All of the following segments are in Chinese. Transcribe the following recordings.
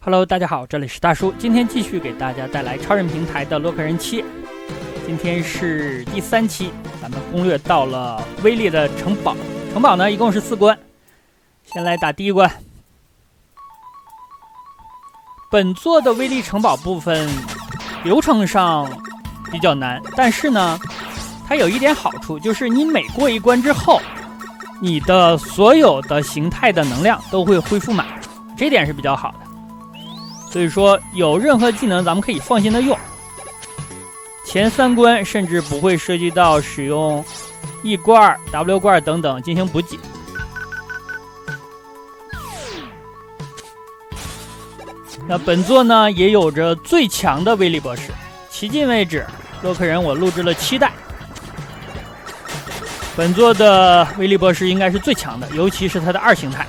Hello， 大家好，这里是大叔，今天继续给大家带来超人平台的洛克人7。今天是第3期，咱们攻略到了威力的城堡。城堡呢，一共是4关。先来打第一关。本作的威力城堡部分流程上比较难，但是呢，它有一点好处，就是你每过一关之后，你的所有的形态的能量都会恢复满，这点是比较好的。所以说，有任何技能咱们可以放心的用。前3关甚至不会涉及到使用 E 罐、W 罐等等进行补给。那本作呢，也有着最强的威力博士，迄今为止，洛克人我录制了7代。本作的威力博士应该是最强的，尤其是他的2形态。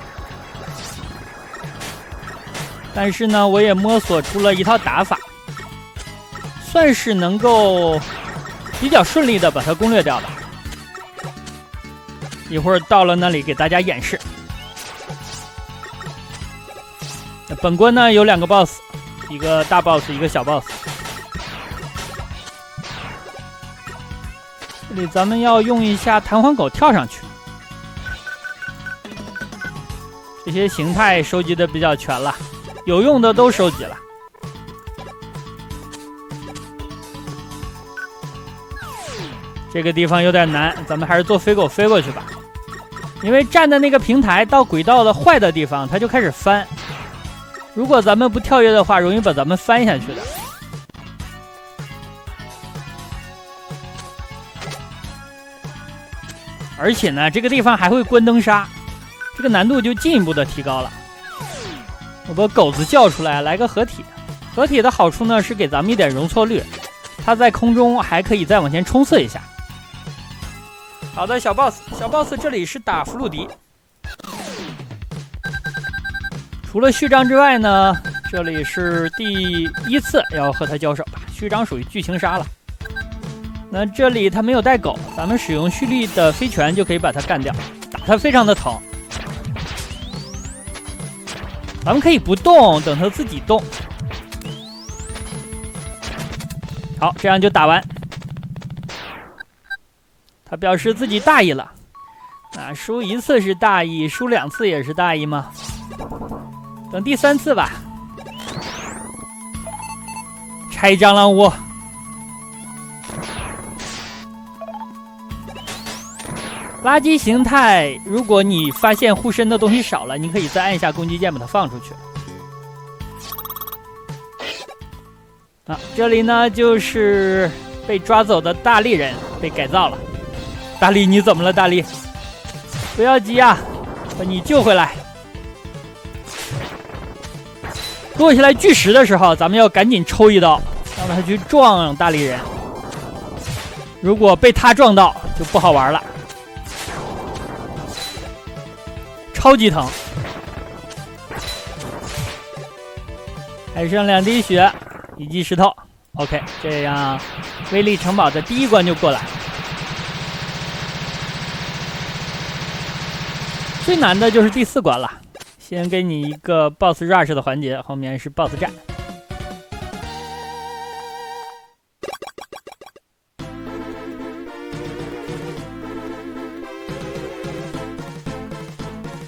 但是呢，我也摸索出了一套打法，算是能够比较顺利的把它攻略掉吧。一会儿到了那里给大家演示。本关呢有2个 BOSS， 一个大 BOSS， 一个小 BOSS。这里咱们要用一下弹簧狗跳上去。这些形态收集的比较全了，有用的都收集了。这个地方有点难，咱们还是坐飞狗飞过去吧。因为站的那个平台到轨道的坏的地方，它就开始翻。如果咱们不跳跃的话，容易把咱们翻下去的。而且呢，这个地方还会关灯杀，这个难度就进一步的提高了。我把狗子叫出来，来个合体。合体的好处呢是给咱们一点容错率，它在空中还可以再往前冲刺一下。好的，小 boss 这里是打弗鲁迪。除了序章之外呢，这里是第1次要和他交手吧。序章属于剧情杀了。那这里他没有带狗，咱们使用蓄力的飞拳就可以把他干掉，打他非常的疼。咱们可以不动，等他自己动。好，这样就打完。他表示自己大意了。那输1次是大意，输2次也是大意吗？等第3次吧。拆蟑螂窝。垃圾形态，如果你发现护身的东西少了，你可以再按下攻击键把它放出去。这里呢就是被抓走的大力人被改造了。大力，你怎么了？大力，不要急啊，把你救回来。落下来巨石的时候，咱们要赶紧抽一刀，让他去撞大力人。如果被他撞到，就不好玩了。超级疼，还剩2滴血，1击石头。OK， 这样威力城堡的第1关就过来。最难的就是第4关了，先给你一个 BOSS rush 的环节，后面是 BOSS 战。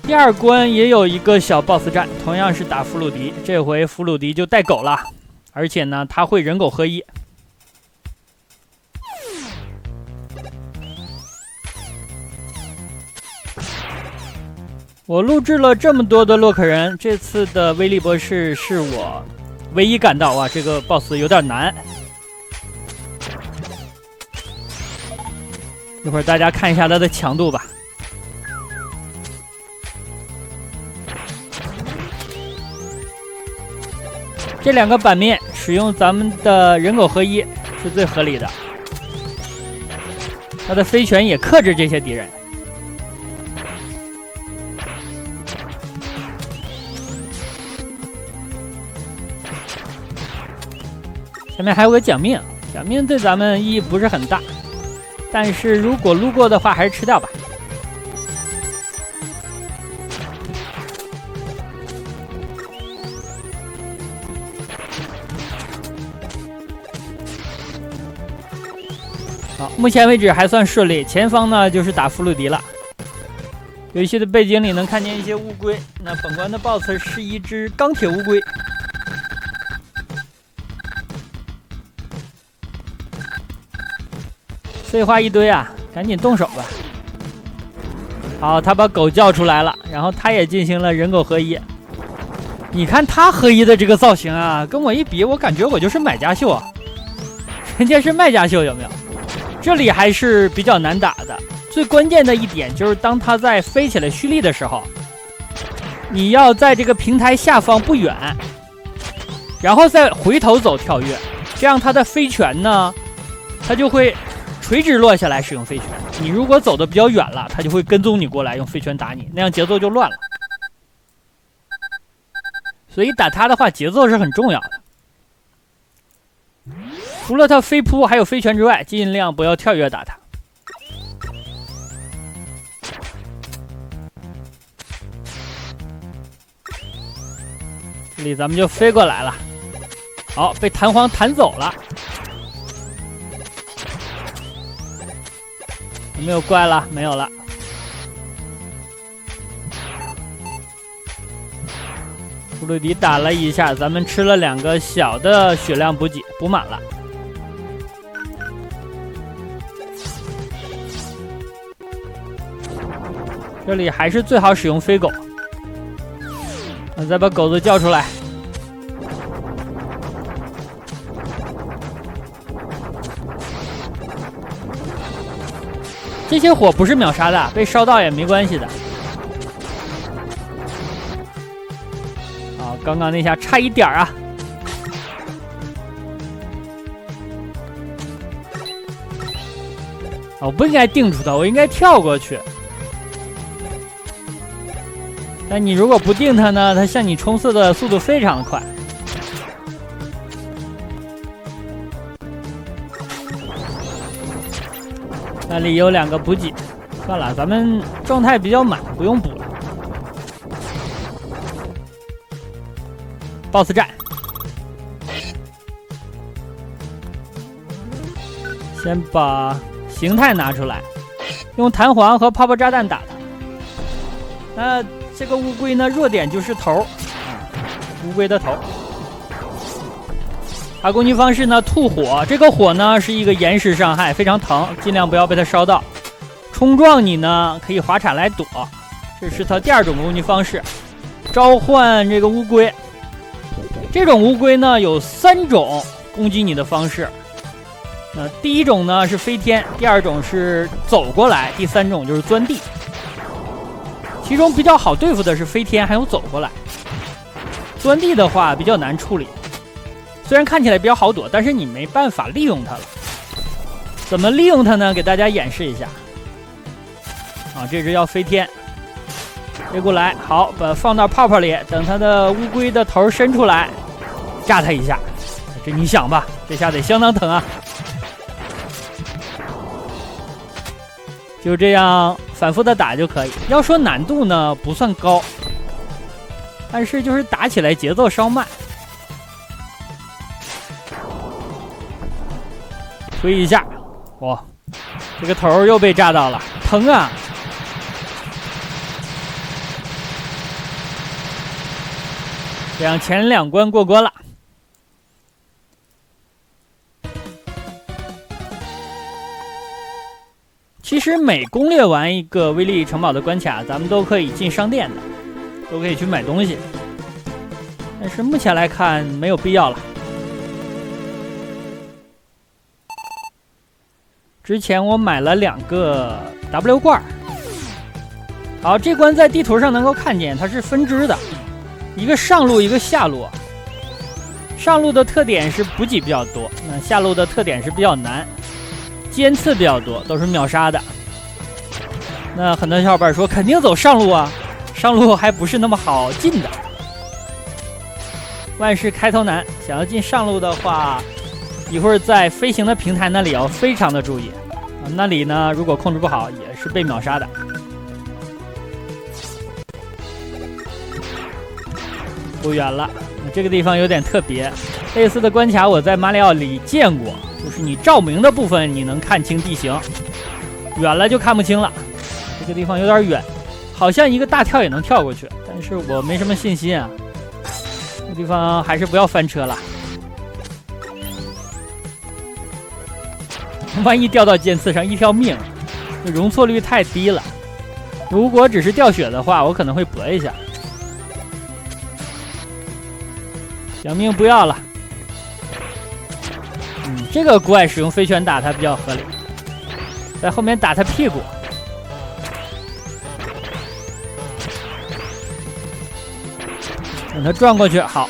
第2关也有一个小 BOSS 战，同样是打弗鲁迪，这回弗鲁迪就带狗了，而且呢，他会人狗合一。我录制了这么多的洛克人，这次的威力博士是我唯一感到这个 BOSS 有点难。一会儿大家看一下它的强度吧。这2个版面使用咱们的人狗合一是最合理的，他的飞拳也克制这些敌人。下面还有个奖命，奖命对咱们意义不是很大，但是如果路过的话，还是吃掉吧。好，目前为止还算顺利。前方呢就是打弗鲁迪了。游戏的背景里能看见一些乌龟。那本关的 BOSS 是一只钢铁乌龟。废话一堆啊，赶紧动手吧。好，他把狗叫出来了，然后他也进行了人狗合一。你看他合一的这个造型啊，跟我一比，我感觉我就是买家秀啊，人家是卖家秀，有没有？这里还是比较难打的。最关键的一点就是，当他在飞起来蓄力的时候，你要在这个平台下方不远，然后再回头走跳跃，这样他的飞拳呢，他就会垂直落下来使用飞拳。你如果走的比较远了，他就会跟踪你过来用飞拳打你，那样节奏就乱了。所以打他的话，节奏是很重要的。除了他飞扑还有飞拳之外，尽量不要跳跃打他。这里咱们就飞过来了。好，被弹簧弹走了。有没有怪了？没有了。布鲁迪打了一下，咱们吃了2个小的血量补给，补满了。这里还是最好使用飞狗。我再把狗子叫出来。这些火不是秒杀的，被烧到也没关系的。好，刚刚那下差一点啊！我不应该定住它，我应该跳过去。但你如果不定它呢，它向你冲刺的速度非常快。那里有2个补给，算了，咱们状态比较满，不用补了。BOSS 战，先把形态拿出来，用弹簧和泡泡炸弹打它。那这个乌龟呢，弱点就是头，乌龟的头。它攻击方式呢，吐火，这个火呢是一个延时伤害，非常疼，尽量不要被它烧到。冲撞你呢，可以滑铲来躲，这是它第2种攻击方式。召唤这个乌龟，这种乌龟呢有3种攻击你的方式。那第1种呢是飞天，第2种是走过来，第3种就是钻地。其中比较好对付的是飞天，还有走过来。钻地的话比较难处理。虽然看起来比较好躲，但是你没办法利用它了。怎么利用它呢？给大家演示一下。啊，这只要飞天，飞过来，好，把放到泡泡里，等它的乌龟的头伸出来，炸它一下。这你想吧，这下得相当疼啊！就这样反复的打就可以。要说难度呢，不算高，但是就是打起来节奏稍慢。推一下，哇，这个头又被炸到了，疼啊！这样前2关过关了。其实每攻略完一个威力城堡的关卡，咱们都可以进商店的，都可以去买东西。但是目前来看没有必要了。之前我买了2个 W 罐。好，这关在地图上能够看见，它是分支的，一个上路，一个下路。上路的特点是补给比较多，那下路的特点是比较难，尖刺比较多，都是秒杀的。那很多小伙伴说肯定走上路啊，上路还不是那么好进的。万事开头难，想要进上路的话，一会儿在飞行的平台那里要非常的注意啊，那里呢如果控制不好也是被秒杀的。不远了，这个地方有点特别，类似的关卡我在马里奥里见过，就是你照明的部分你能看清地形，远了就看不清了。这个地方有点远，好像一个大跳也能跳过去，但是我没什么信心啊。这地方还是不要翻车了，万一掉到尖刺上一条命，容错率太低了。如果只是掉血的话，我可能会搏一下。小命不要了。这个怪使用飞拳打他比较合理，在后面打他屁股。等他转过去，好。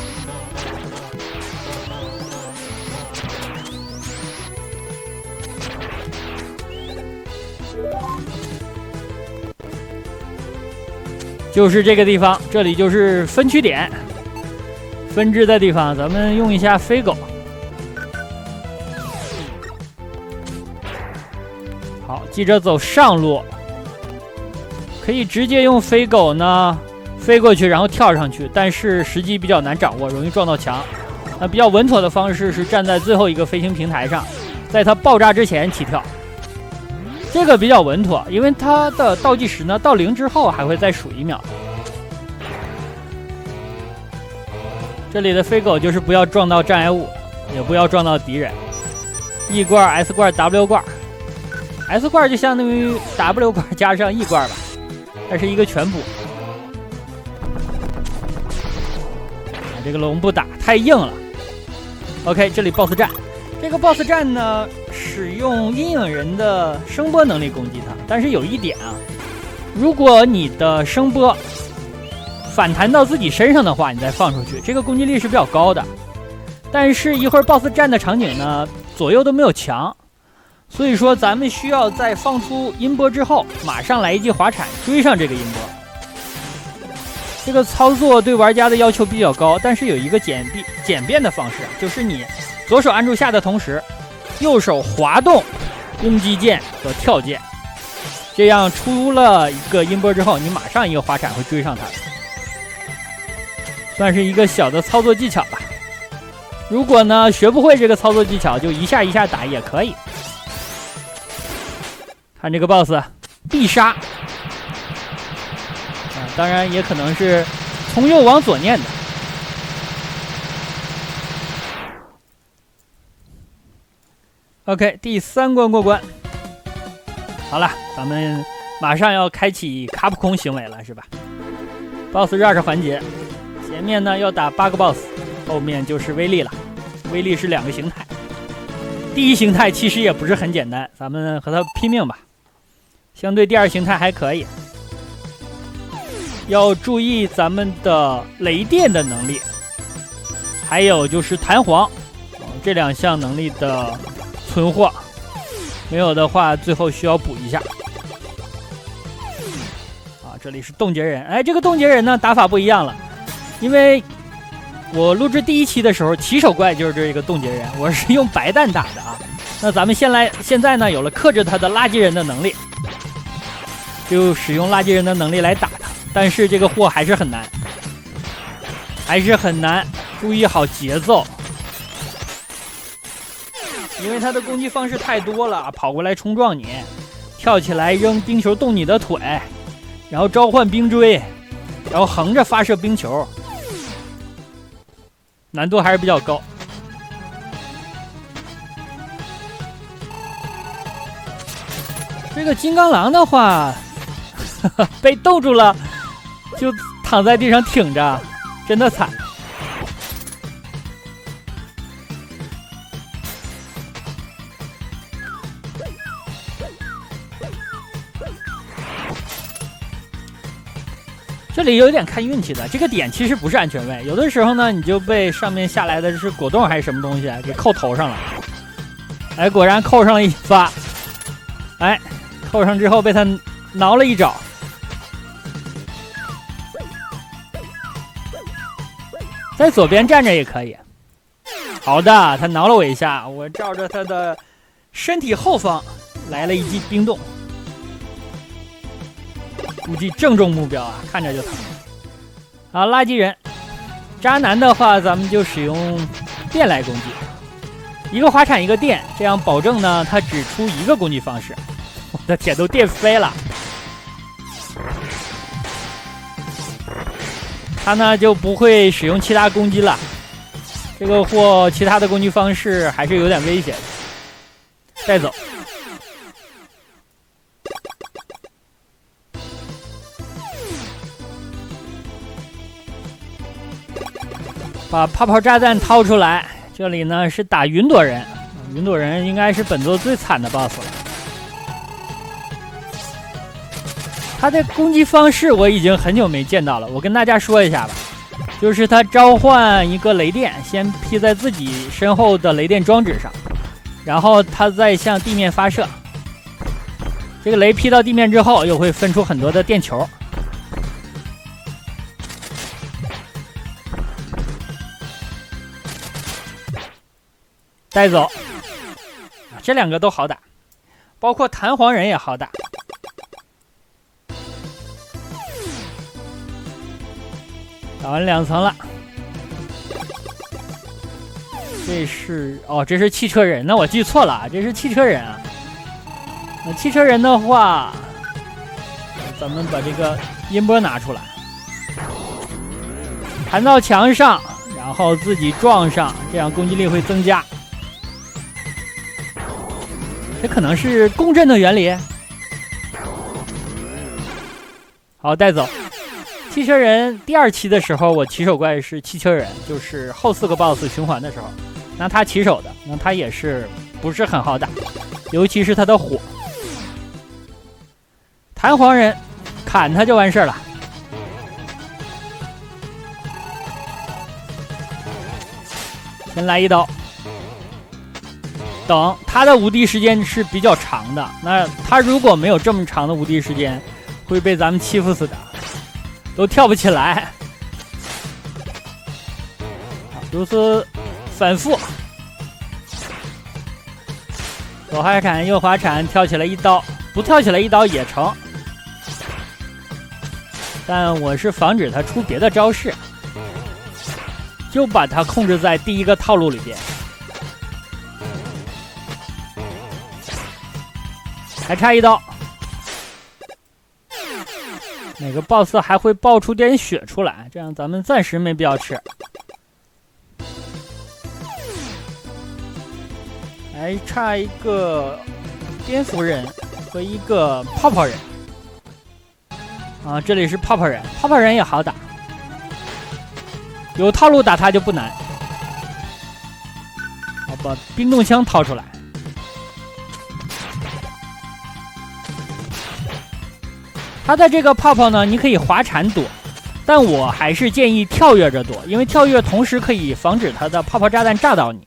就是这个地方，这里就是分区点，分支的地方。咱们用一下飞狗。好，记着走上路，可以直接用飞狗呢飞过去，然后跳上去，但是时机比较难掌握，容易撞到墙。那比较稳妥的方式是站在最后一个飞行平台上，在它爆炸之前起跳。这个比较稳妥，因为它的倒计时呢到0之后还会再数1秒。这里的飞狗就是不要撞到障碍物，也不要撞到敌人。E 罐、S 罐、W 罐。S 罐就相当于 W 罐加上 E 罐吧，它是一个全补。这个龙不打太硬了。OK， 这里 BOSS 战，这个 BOSS 战呢，使用阴影人的声波能力攻击它，但是有一点啊，如果你的声波反弹到自己身上的话，你再放出去，这个攻击力是比较高的。但是一会儿 BOSS 战的场景呢，左右都没有墙，所以说咱们需要在放出音波之后，马上来一记滑铲追上这个音波。这个操作对玩家的要求比较高，但是有一个简便的方式，就是你左手按住下的同时，右手滑动攻击键和跳键，这样出了一个音波之后，你马上一个滑铲会追上它，算是一个小的操作技巧吧。如果呢学不会这个操作技巧，就一下一下打也可以。看这个 BOSS 必杀。当然也可能是从右往左念的。OK， 第3关过关。好了，咱们马上要开启卡普空行为了，是吧 ？BOSS rush 环节，前面呢要打8个 BOSS， 后面就是威力了。威力是2个形态，第一形态其实也不是很简单，咱们和他拼命吧。相对第2形态还可以。要注意咱们的雷电的能力，还有就是弹簧，这2项能力的存货，没有的话最后需要补一下。这里是冻结人，哎，这个冻结人呢打法不一样了，因为我录制第1期的时候，起手怪就是这个冻结人，我是用白弹打的啊。那咱们现在呢有了克制他的垃圾人的能力，就使用垃圾人的能力来打他。但是这个货还是很难，注意好节奏，因为他的攻击方式太多了，跑过来冲撞你，跳起来扔冰球动你的腿，然后召唤冰锥，然后横着发射冰球，难度还是比较高。这个金刚狼的话被冻住了，就躺在地上挺着，真的惨。这里有点看运气的，这个点其实不是安全位，有的时候呢你就被上面下来的是果冻还是什么东西给扣头上了，哎，果然扣上了一发，哎，扣上之后被他挠了一爪。在左边站着也可以。好的，他挠了我一下，我照着他的身体后方来了一记冰冻，估计正中目标啊，看着就疼。好，垃圾人，渣男的话咱们就使用电来攻击。一个滑铲一个电，这样保证呢它只出一个攻击方式。我的天，都电飞了。他呢就不会使用其他攻击了，这个或其他的攻击方式还是有点危险。带走。把泡泡炸弹掏出来，这里呢是打云朵人，云朵人应该是本作最惨的 BOSS 了。他的攻击方式我已经很久没见到了，我跟大家说一下吧，就是他召唤一个雷电，先劈在自己身后的雷电装置上，然后他再向地面发射。这个雷劈到地面之后，又会分出很多的电球。带走，这两个都好打，包括弹簧人也好打。打完2层了，这是这是汽车人，那我记错了，这是汽车人啊。那汽车人的话，咱们把这个音波拿出来，弹到墙上，然后自己撞上，这样攻击力会增加。这可能是共振的原理。好，带走。汽车人第2期的时候，我起手怪是汽车人，就是后4个 BOSS 循环的时候，那他起手的，那他也是不是很好打，尤其是他的火。弹簧人砍他就完事了。先来一刀。等他的无敌时间是比较长的，那他如果没有这么长的无敌时间，会被咱们欺负死的，都跳不起来。如此反复，左滑铲右滑铲，跳起来一刀，不跳起来一刀也成。但我是防止他出别的招式，就把他控制在第1个套路里边。还差1刀，哪个 BOSS 还会爆出点血出来，这样咱们暂时没必要吃。还差一个蝙蝠人和一个泡泡人啊，这里是泡泡人，泡泡人也好打，有套路打他就不难。好，把冰冻枪掏出来。它的这个泡泡呢，你可以滑铲躲，但我还是建议跳跃着躲，因为跳跃同时可以防止它的泡泡炸弹炸到你。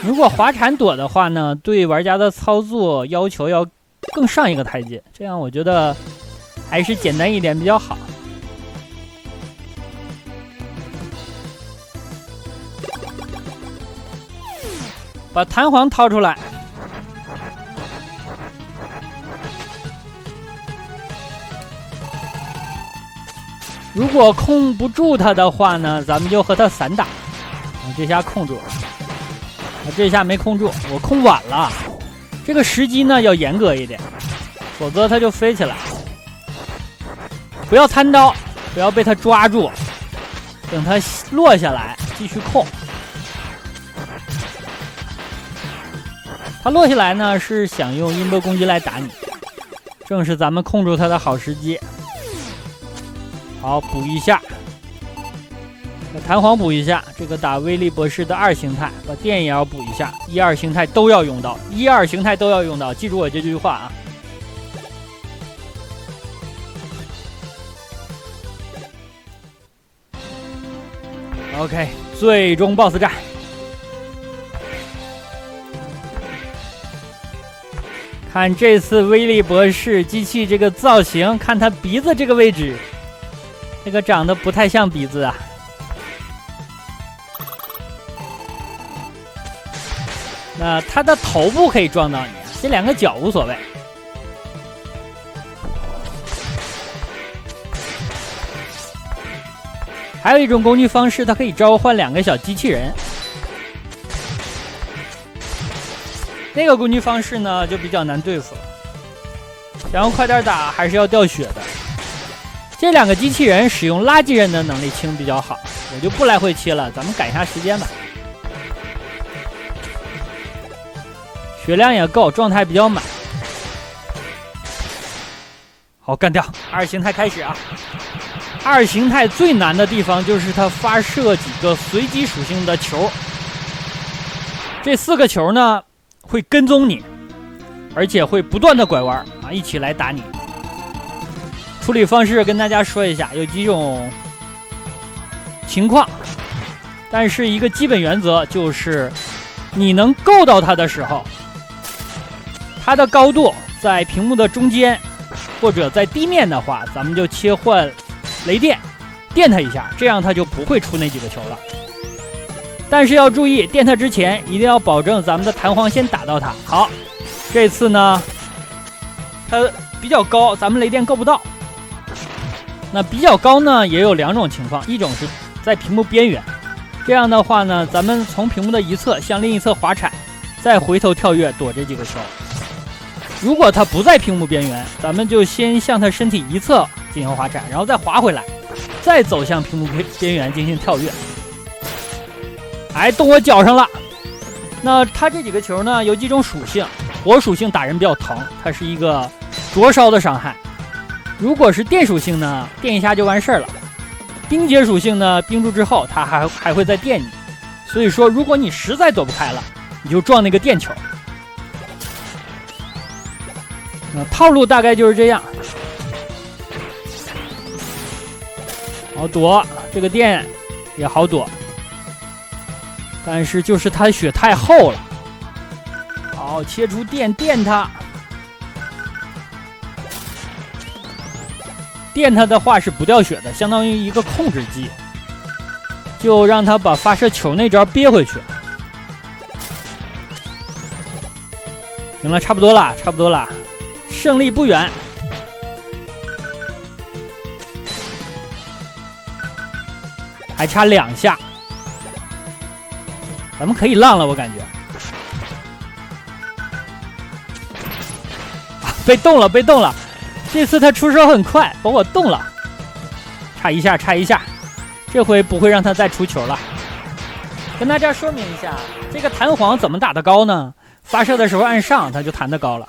如果滑铲躲的话呢，对玩家的操作要求要更上一个台阶，这样我觉得还是简单一点比较好。把弹簧掏出来。如果控不住他的话呢，咱们就和他散打。这下控住了，这下没控住，我控晚了。这个时机呢要严格一点，否则他就飞起来。不要贪刀，不要被他抓住，等他落下来继续控。他落下来呢是想用音波攻击来打你，正是咱们控住他的好时机。好，补一下，把弹簧补一下，这个打威力博士的2形态，把电也要补一下，1、2形态都要用到，1、2形态都要用到，记住我这句话啊。OK， 最终 BOSS 战。看这次威力博士机器这个造型，看他鼻子这个位置。这个长得不太像鼻子啊。那它的头部可以撞到你，这2个脚无所谓。还有一种攻击方式，它可以召唤2个小机器人。那个攻击方式呢就比较难对付了。想要快点打，还是要掉血的。这两个机器人使用垃圾人的能力清比较好，我就不来回切了，咱们赶一下时间吧。血量也够，状态比较满。好，干掉二形态开始啊！二形态最难的地方就是它发射几个随机属性的球，这4个球呢会跟踪你，而且会不断的拐弯啊，一起来打你。处理方式跟大家说一下，有几种情况，但是一个基本原则就是，你能够到它的时候，它的高度在屏幕的中间。或者在地面的话，咱们就切换雷电，电它一下，这样它就不会出那几个球了。但是要注意，电它之前一定要保证咱们的弹簧先打到它。好，这次呢，它比较高，咱们雷电够不到。那比较高呢，也有2种情况，一种是在屏幕边缘，这样的话呢，咱们从屏幕的一侧向另一侧滑铲，再回头跳跃躲这几个球。如果它不在屏幕边缘，咱们就先向它身体一侧进行滑铲，然后再滑回来，再走向屏幕边缘进行跳跃。哎，动我脚上了。那它这几个球呢，有几种属性，火属性打人比较疼，它是一个灼烧的伤害。如果是电属性呢，电一下就完事儿了。冰结属性呢，冰住之后它还会再电你。所以说，如果你实在躲不开了，你就撞那个电球。套路大概就是这样，好躲，这个电也好躲，但是就是它血太厚了。好，切出电它，电它的话是不掉血的，相当于一个控制技，就让它把发射球那招憋回去。行了，差不多了。胜利不远，还差2下，咱们可以浪了，我感觉。被动了，这次他出手很快，把我动了，差一下，这回不会让他再出球了。跟大家说明一下，这个弹簧怎么打得高呢？发射的时候按上，它就弹得高了。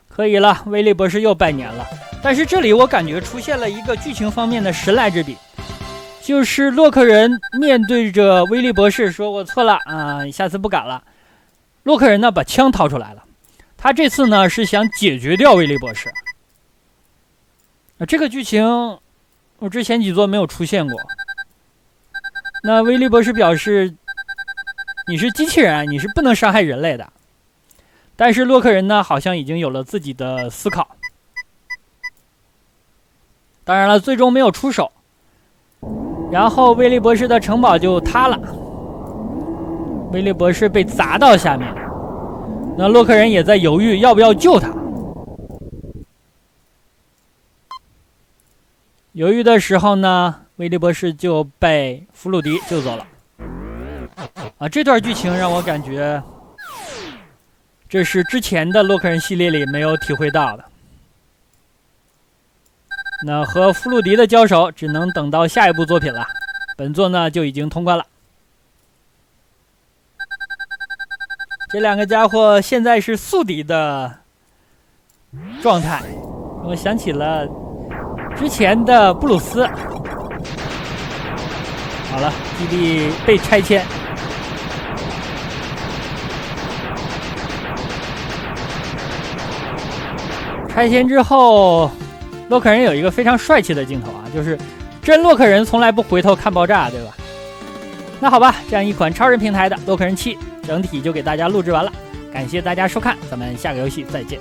可以了，威利博士又拜年了。但是这里我感觉出现了一个剧情方面的神来之笔，就是洛克人面对着威利博士说：“我错了啊，下次不敢了。”洛克人呢把枪掏出来了，他这次呢是想解决掉威利博士。这个剧情我之前几座没有出现过。那威利博士表示：“你是机器人，你是不能伤害人类的。”但是洛克人呢，好像已经有了自己的思考。当然了，最终没有出手。然后威利博士的城堡就塌了，威利博士被砸到下面。那洛克人也在犹豫要不要救他。犹豫的时候呢，威利博士就被弗鲁迪救走了。这段剧情让我感觉这是之前的洛克人系列里没有体会到的。那和弗鲁迪的交手只能等到下一部作品了，本作呢就已经通关了。这两个家伙现在是宿敌的状态，我想起了之前的布鲁斯。好了，基地被拆迁。拆迁之后，洛克人有一个非常帅气的镜头啊，就是真洛克人从来不回头看爆炸，对吧？那好吧，这样一款超人平台的洛克人7整体就给大家录制完了，感谢大家收看，咱们下个游戏再见。